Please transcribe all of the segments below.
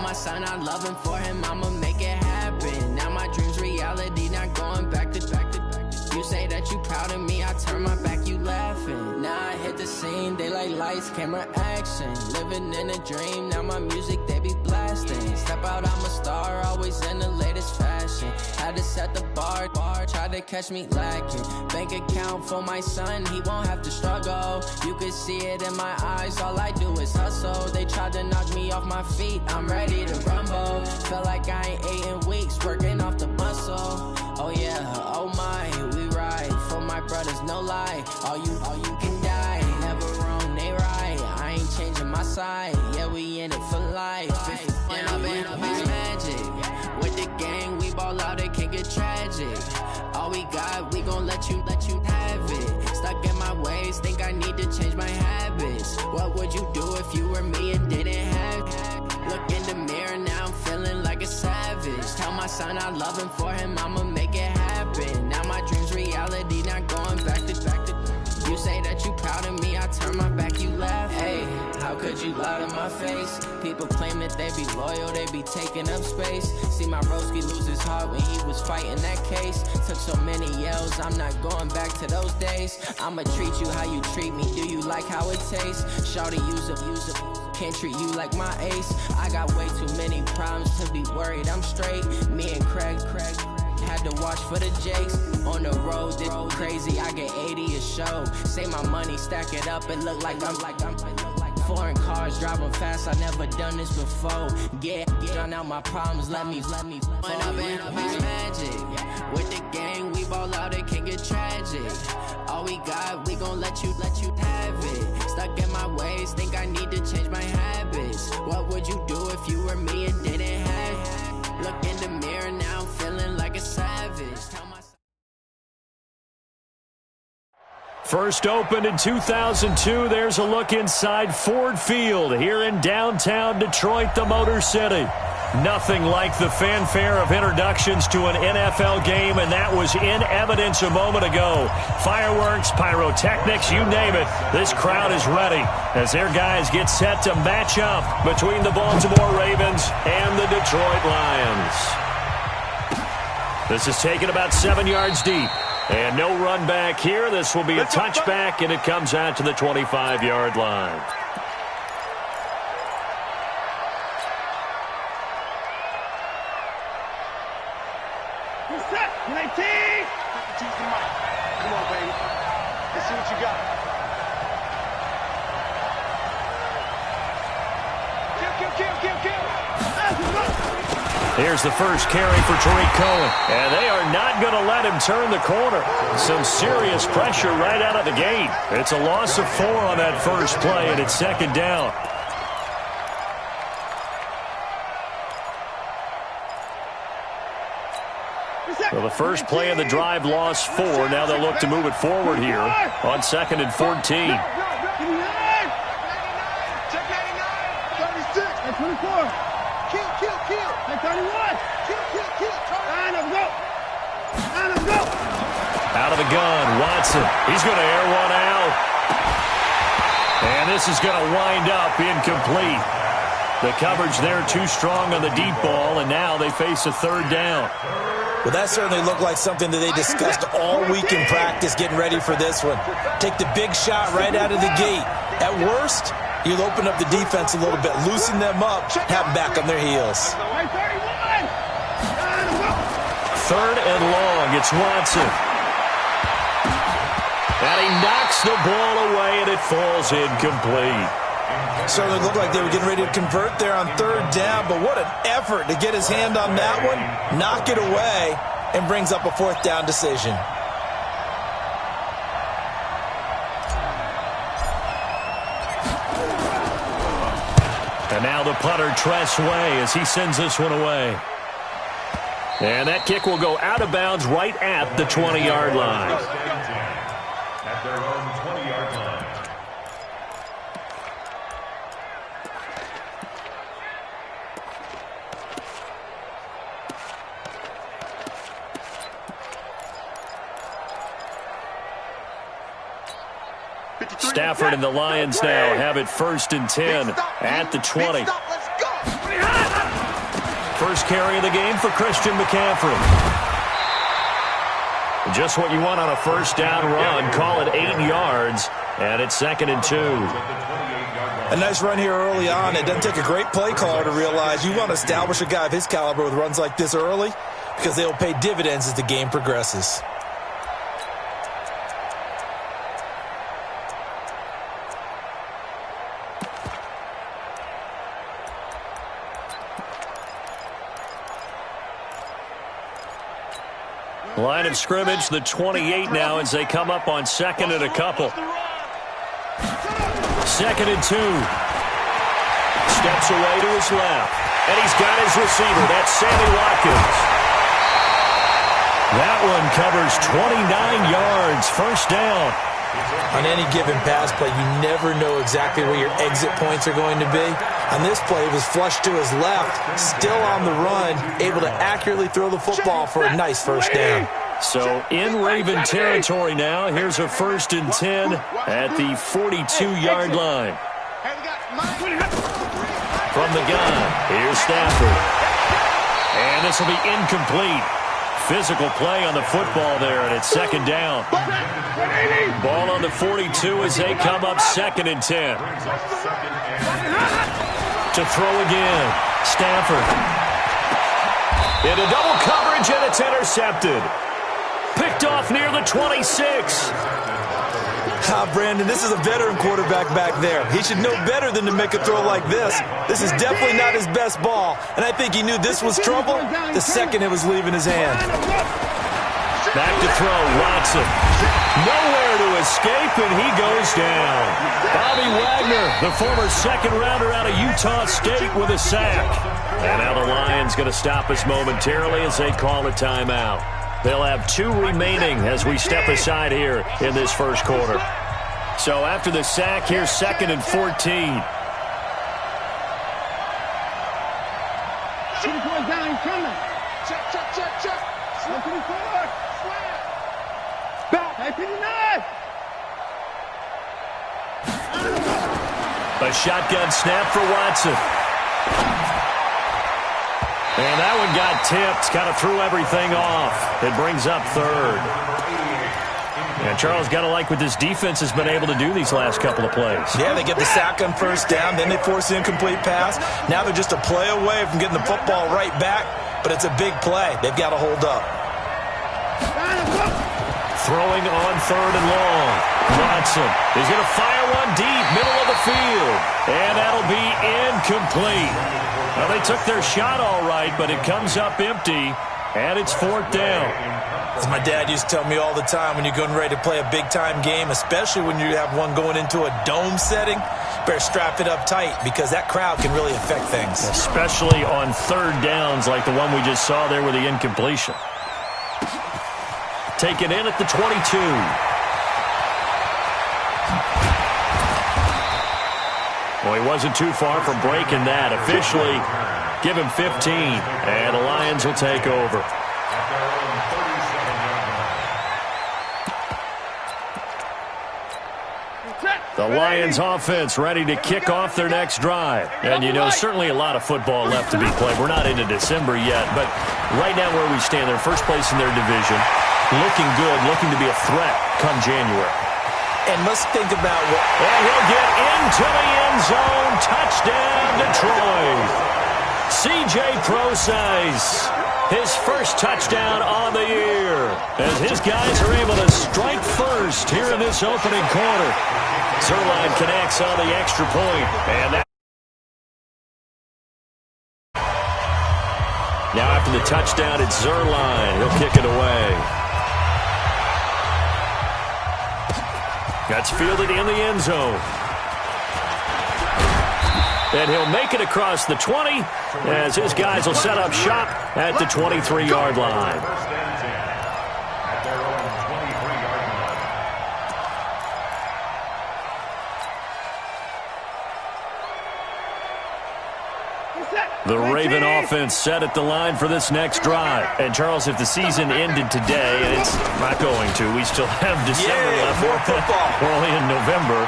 my son I love him, for him I'ma make it happen. Now my dreams reality, not going back to. You say that you proud of me, I turn my back, you laughing. Now I hit the scene, daylight lights, camera action. Living in a dream, now my music they be blasting. Step out, I'm a star, always in the latest fashion. Had to set the bar, try to catch me lacking. Bank account for my son, he won't have to struggle. You can see it in my eyes, all I do is hustle. They tried to knock me off my feet, I'm ready to rumble. Felt like I ain't ate in weeks, working off the muscle. Oh yeah, oh my, we ride for my brothers, no lie. All you can die, never wrong, they right. I ain't changing my side, yeah, we in it for life. When I've been magic, with the gang, we ball out, it can get tragic. All we got, we gon' let you have it. Stuck in my ways, think I need to change my habits. What would you do if you were me and didn't have it? Look in the mirror, now I'm feeling like a savage. Tell my son I love him, for him I'ma make it happen. Now my dreams reality, not going back to. You say that you proud of me, I turn my back, you laugh. Hey, how could you lie to my face? People claim that they be loyal, they be taking up space. See my broski lose his heart when he was fighting that case. Took so many yells, I'm not going back to those days. I'ma treat you how you treat me, do you like how it tastes? Shawty, use up, can't treat you like my ace. I got way too many problems to be worried, I'm straight. Me and Craig had to watch for the Jakes. On the road, this crazy, I get 80 a show. Say my money, stack it up, it look like I'm foreign cars, driving fast, I never done this before. Get drown out my problems, let me When I've been magic, with the gang, we ball out, it can get tragic. All we got, we gon' let you have it. Stuck in my ways, think I need to change my habits. What would you do if you were me and didn't have it? Look in the mirror, now I'm feeling like a savage. First opened in 2002, there's a look inside Ford Field here in downtown Detroit, the Motor City. Nothing like the fanfare of introductions to an NFL game, and that was in evidence a moment ago. Fireworks, pyrotechnics, you name it. This crowd is ready as their guys get set to match up between the Baltimore Ravens and the Detroit Lions. This is taken about 7 yards deep. And no run back here. This will be a touchback, and it comes out to the 25-yard line. You're set. 19. Come on, baby. Let's see what you got. Kill. Here's the first carry for Tariq Cohen. And they are not going to let him turn the corner. Some serious pressure right out of the gate. It's a loss of 4 on that first play, and it's second down. Well, the first play of the drive lost 4. Now they'll look to move it forward here on 2nd and 14. Check 36. 24. Kill. 31. Kill. Line up, go. Out of the gun, Watson. He's going to air one out. And this is going to wind up incomplete. The coverage there too strong on the deep ball, and now they face a third down. Well, that certainly looked like something that they discussed all week in practice, getting ready for this one. Take the big shot right out of the gate. At worst, you'll open up the defense a little bit, loosen them up, have them back on their heels. 3rd and long, it's Watson. And he knocks the ball away, and it falls incomplete. Certainly looked like they were getting ready to convert there on 3rd down, but what an effort to get his hand on that one, knock it away, and brings up a 4th down decision. And now the punter, Tress Way, as he sends this one away. And that kick will go out of bounds right at the 20-yard line. At their own 20-yard line. Stafford and the Lions now have it 1st and 10 at the 20. Let's go. first carry of the game for Christian McCaffrey. Just what you want on a first down run. Call it 8 yards, and it's 2nd and 2. A nice run here early on. It doesn't take a great play caller to realize you want to establish a guy of his caliber with runs like this early because they'll pay dividends as the game progresses. Line of scrimmage, the 28 now as they come up on 2nd and a couple. 2nd and 2. Steps away to his left. And he's got his receiver. That's Sammy Watkins. That one covers 29 yards. First down. On any given pass play, you never know exactly where your exit points are going to be. On this play, it was flushed to his left, still on the run, able to accurately throw the football for a nice first down. So in Raven territory now, here's a 1st and 10 at the 42-yard line. From the gun, here's Stafford. And this will be incomplete. Physical play on the football there, and it's 2nd down. Ball on the 42 as they come up 2nd and 10. To throw again, Stafford. Into double coverage, and it's intercepted. Picked off near the 26. Brandon, this is a veteran quarterback back there. He should know better than to make a throw like this. This is definitely not his best ball, and I think he knew this was trouble the second it was leaving his hand. Back to throw, Watson. Nowhere to escape, and he goes down. Bobby Wagner, the former second-rounder out of Utah State with a sack. And now the Lions going to stop us momentarily as they call a timeout. They'll have 2 remaining as we step aside here in this first quarter. So after the sack, here's 2nd and 14. Down, he's coming. Check. Look to the forward. Back. 59. A shotgun snap for Watson. And that one got tipped, kind of threw everything off. It brings up 3rd. And Charles, got to like what this defense has been able to do these last couple of plays. Yeah, they get the sack on first down, then they force the incomplete pass. Now they're just a play away from getting the football right back, but it's a big play. They've got to hold up. Throwing on 3rd and long. Watson is going to fire one deep, middle of the field. And that'll be incomplete. Well, they took their shot all right, but it comes up empty, and it's 4th down. As my dad used to tell me all the time, when you're getting ready to play a big-time game, especially when you have one going into a dome setting, better strap it up tight because that crowd can really affect things. Especially on 3rd downs like the one we just saw there with the incompletion. Taken in at the 22. Well, he wasn't too far from breaking that. Officially, give him 15, and the Lions will take over. The Lions offense ready to kick off their next drive. And, you know, certainly a lot of football left to be played. We're not into December yet, but right now where we stand, they're first place in their division. Looking good, looking to be a threat come January. And let's think about what... And he'll get into the end zone. Touchdown, Detroit. C.J. Prosise, his first touchdown on the year. As his guys are able to strike first here in this opening quarter. Zerline connects on the extra point. And that... Now after the touchdown, it's Zerline. He'll kick it away. That's fielded in the end zone. And he'll make it across the 20 as his guys will set up shop at the 23-yard line. The Raven offense set at the line for this next drive. And, Charles, if the season ended today, and it's not going to, we still have December left. More football. We're only in November.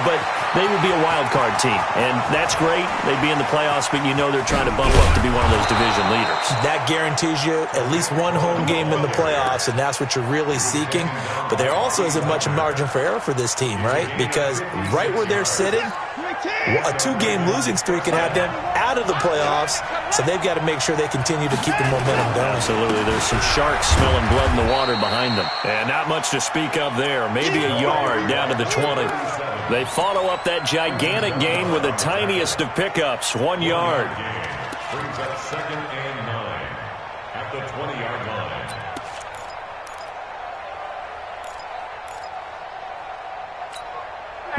But they would be a wild card team. And that's great. They'd be in the playoffs, but you know they're trying to bump up to be one of those division leaders. That guarantees you at least one home game in the playoffs, and that's what you're really seeking. But there also isn't much margin for error for this team, right? Because right where they're sitting, a 2-game losing streak can have them out of the playoffs, so they've got to make sure they continue to keep the momentum going. Absolutely. There's some sharks smelling blood in the water behind them. And not much to speak of there. Maybe a yard down to the 20. They follow up that gigantic gain with the tiniest of pickups, 1 yard. Brings up 2nd and 9 at the 20-yard line.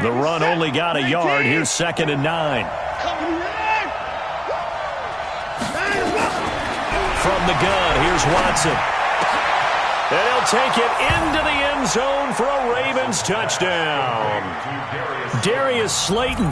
The run only got a yard. Here's 2nd and 9. From the gun, here's Watson. And he'll take it into the end zone for a Ravens touchdown. Darius Slayton,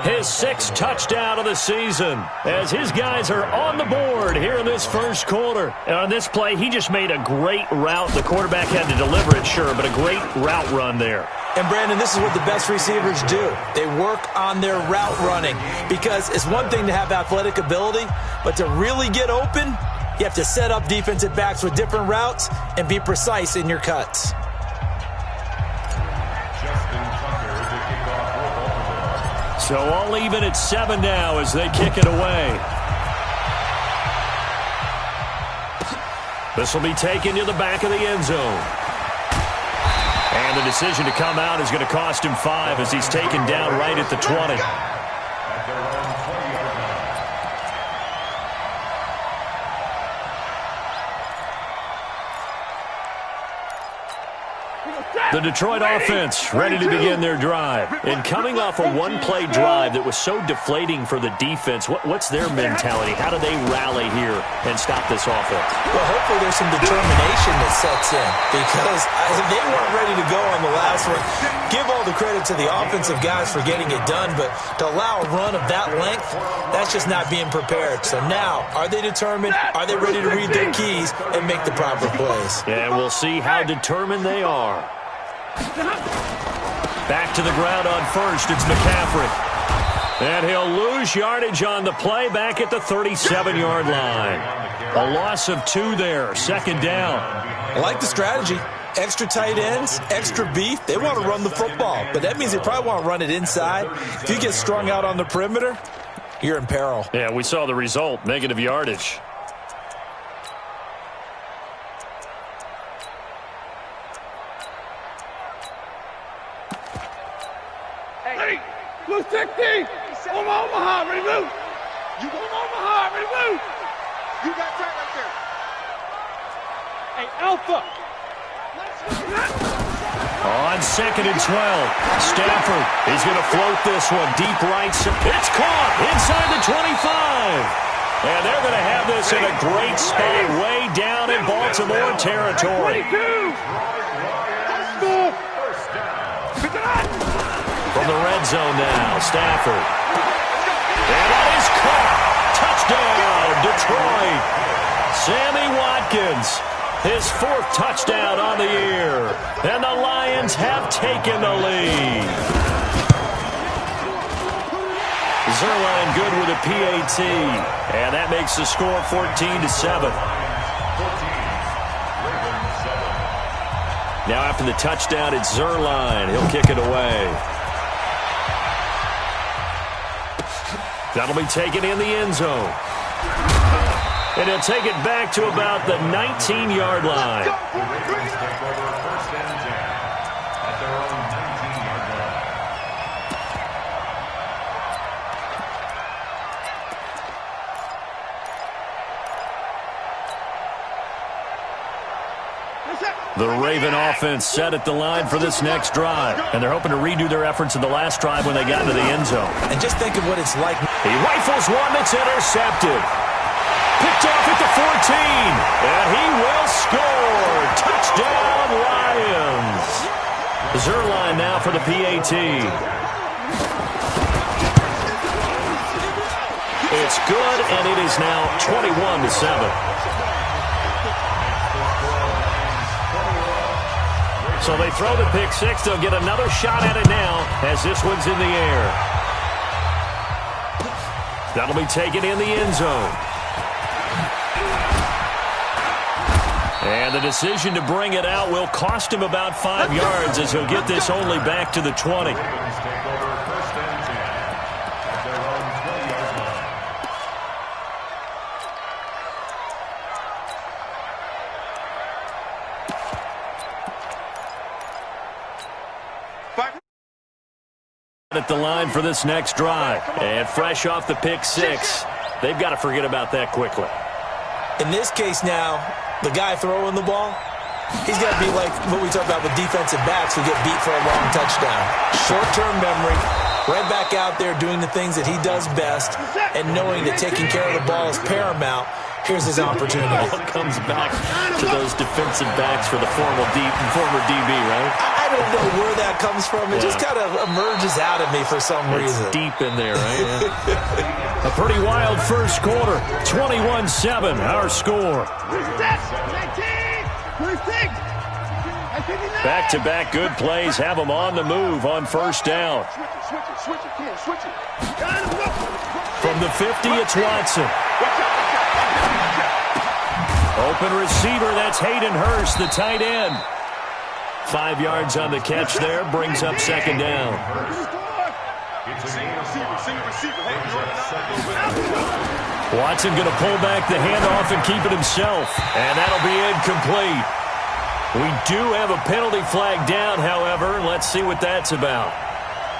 his 6th touchdown of the season, as his guys are on the board here in this first quarter. And on this play, he just made a great route. The quarterback had to deliver it, sure, but a great route run there. And, Brandon, this is what the best receivers do. They work on their route running, because it's one thing to have athletic ability, but to really get open, you have to set up defensive backs with different routes and be precise in your cuts. So all even at 7 now as they kick it away. This will be taken to the back of the end zone. And the decision to come out is going to cost him 5 as he's taken down right at the 20. The Detroit offense ready to begin their drive. And coming off a one-play drive that was so deflating for the defense, what's their mentality? How do they rally here and stop this offense? Well, hopefully there's some determination that sets in, because they weren't ready to go on the last one. Give all the credit to the offensive guys for getting it done, but to allow a run of that length, that's just not being prepared. So now, are they determined? Are they ready to read their keys and make the proper plays? And we'll see how determined they are. Back to the ground on first. It's McCaffrey. And he'll lose yardage on the play back at the 37-yard line. A loss of 2 there. 2nd down. I like the strategy. Extra tight ends, extra beef. They want to run the football, but that means they probably want to run it inside. If you get strung out on the perimeter, you're in peril. Yeah, we saw the result. Negative yardage. Blue 60! Omaha, ready to move! You going Omaha, ready to move! You got time right there. Hey, Alpha! On 2nd and 12, Stafford is going to float this one deep right. It's caught inside the 25. And they're going to have this in a great spot way down in Baltimore territory. From the red zone now, Stafford. And that is caught. Touchdown, Detroit. Sammy Watkins, his 4th touchdown on the year. And the Lions have taken the lead. Zerline good with a PAT. And that makes the score 14-7. Now after the touchdown, it's Zerline. He'll kick it away. That'll be taken in the end zone. And he'll take it back to about the 19-yard line. The Raven offense set at the line for this next drive. And they're hoping to redo their efforts in the last drive when they got into the end zone. And just think of what it's like. He rifles one that's intercepted. Picked off at the 14. And he will score. Touchdown, Lions. Zerline now for the PAT. It's good, and it is now 21-7. So they throw the pick six. They'll get another shot at it now as this one's in the air. That'll be taken in the end zone. And the decision to bring it out will cost him about 5 yards as he'll get this only back to the 20. At the line for this next drive. And fresh off the pick six, they've got to forget about that quickly. In this case now, the guy throwing the ball, he's got to be like what we talk about with defensive backs who get beat for a long touchdown. Short-term memory, right back out there doing the things that he does best, and knowing that taking care of the ball is paramount. Here's his opportunity. It all comes back to those defensive backs for the former DB, right? I don't know where that comes from. It just kind of emerges out of me for some reason. Deep in there, right? Yeah. A pretty wild first quarter. 21-7, our score. Back-to-back good plays have them on the move on first down. From the 50, it's Watson. Open receiver, that's Hayden Hurst, the tight end. 5 yards on the catch there, brings up second down. Watson going to pull back the handoff and keep it himself, and that'll be incomplete. We do have a penalty flag down, however. Let's see what that's about.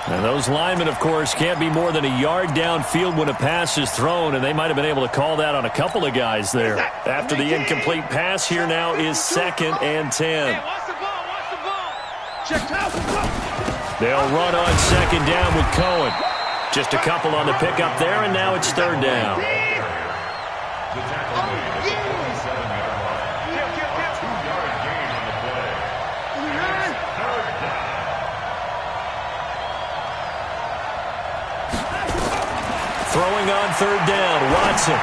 And those linemen, of course, can't be more than a yard downfield when a pass is thrown, and they might have been able to call that on a couple of guys there. After the incomplete pass, here now is 2nd and 10. They'll run on second down with Cohen. Just a couple on the pickup there, and now it's third down. Throwing on third down, Watson.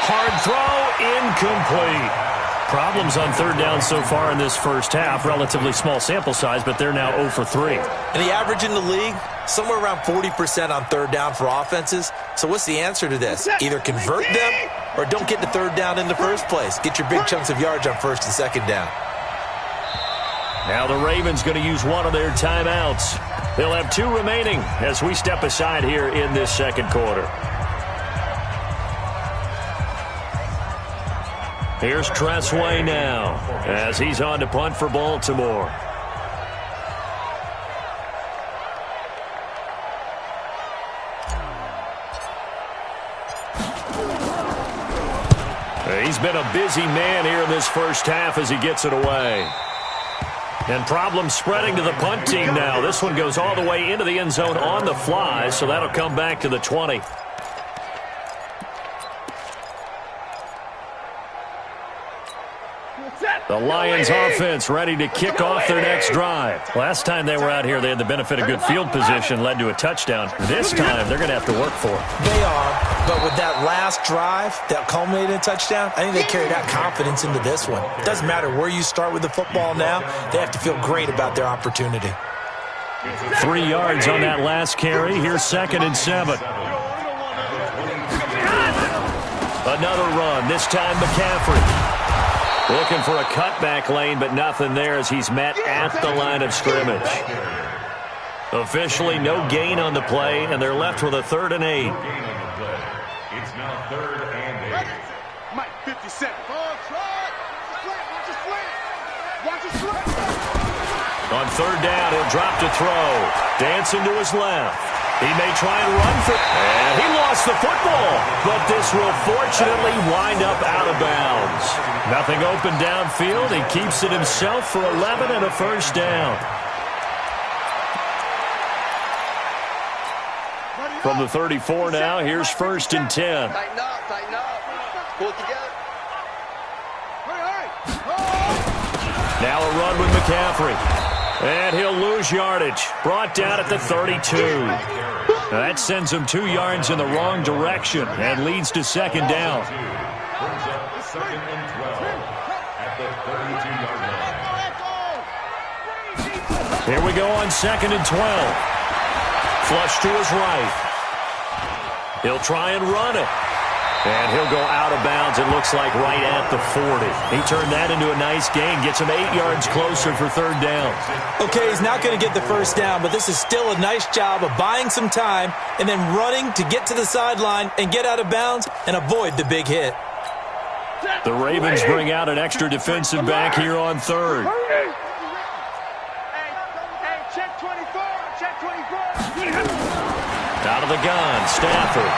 Hard throw, incomplete. Problems on third down so far in this first half. Relatively small sample size, but they're now 0 for 3. And the average in the league, somewhere around 40% on third down for offenses. So what's the answer to this? Either convert them or don't get to third down in the first place. Get your big chunks of yards on first and second down. Now the Ravens going to use one of their timeouts. They'll have 2 remaining as we step aside here in this second quarter. Here's Tressway now as he's on to punt for Baltimore. He's been a busy man here in this first half as he gets it away. And problems spreading to the punt team now. This one goes all the way into the end zone on the fly, so that'll come back to the 20. The Lions offense ready to kick off their next drive. Last time they were out here, they had the benefit of good field position, led to a touchdown. This time, they're going to have to work for it. They are, but with that last drive that culminated in a touchdown, I think they carry that confidence into this one. It doesn't matter where you start with the football now. They have to feel great about their opportunity. 3 yards on that last carry. Here's 2nd and 7. Another run, this time McCaffrey. Looking for a cutback lane, but nothing there as he's met at the line of scrimmage. Officially, no gain on the play, and they're left with a 3rd and 8. It's now 3rd and 8. Mike, 57. On 3rd down, he'll drop to throw. Dancing to his left. He may try and run for it. And he lost the football. But this will fortunately wind up out of bounds. Nothing open downfield. He keeps it himself for 11 and a first down. From the 34 now, here's 1st and 10. Tighten up, tighten up. Pull it together. Now a run with McCaffrey. And he'll lose yardage. Brought down at the 32. Now that sends him 2 yards in the wrong direction and leads to second down. Brings up second and 12 at the 32-yard line. Here we go on second and 12. Flush to his right. He'll try and run it. And he'll go out of bounds, it looks like, right at the 40. He turned that into a nice gain, gets him 8 yards closer for third down. Okay, he's not going to get the first down, but this is still a nice job of buying some time and then running to get to the sideline and get out of bounds and avoid the big hit. The Ravens bring out an extra defensive back here on third. Check 24, check 24. Out of the gun, Stafford.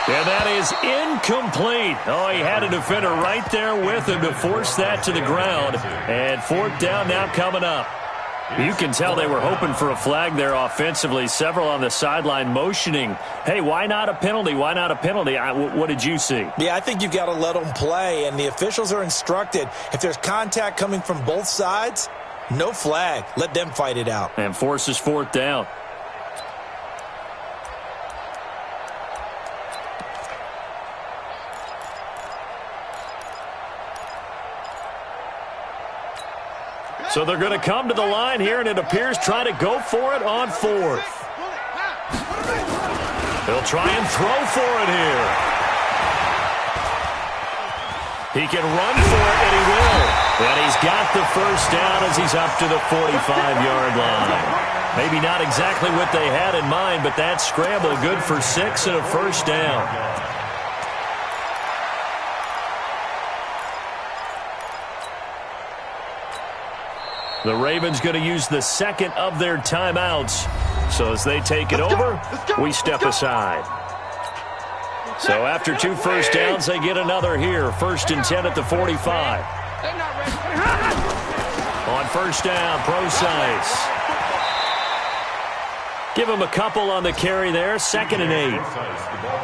And that is incomplete. Oh, he had a defender right there with him to force that to the ground. And fourth down now coming up. You can tell they were hoping for a flag there offensively. Several on the sideline motioning, hey, why not a penalty? Why not a penalty? What did you see? Yeah, I think you've got to let them play, and the officials are instructed. If there's contact coming from both sides, no flag. Let them fight it out. And forces fourth down. So they're going to come to the line here, and it appears try to go for it on fourth. They'll try and throw for it here. He can run for it, and he will. And he's got the first down as he's up to the 45-yard line. Maybe not exactly what they had in mind, but that scramble good for 6 and a first down. The Ravens going to use the second of their timeouts. So as they take it over, we step aside. So after 2 first downs, they get another here. 1st and 10 at the 45. On first down, Procise. Give him a couple on the carry there. 2nd and 8.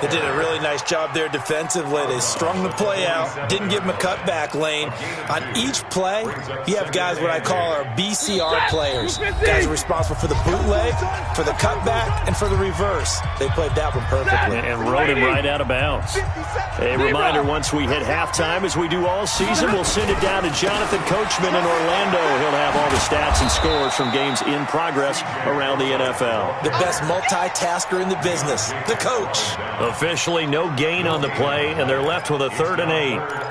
They did a really nice job there defensively. They strung the play out, didn't give him a cutback lane. On each play, you have guys what I call our BCR players. Guys are responsible for the bootleg, for the cutback, and for the reverse. They played that one perfectly. And rode him right out of bounds. A reminder, once we hit halftime, as we do all season, we'll send it down to Jonathan Coachman in Orlando. He'll have all the stats and scores from games in progress around the NFL. The best multitasker in the business, the coach. Officially no gain on the play, and they're left with a 3rd and 8.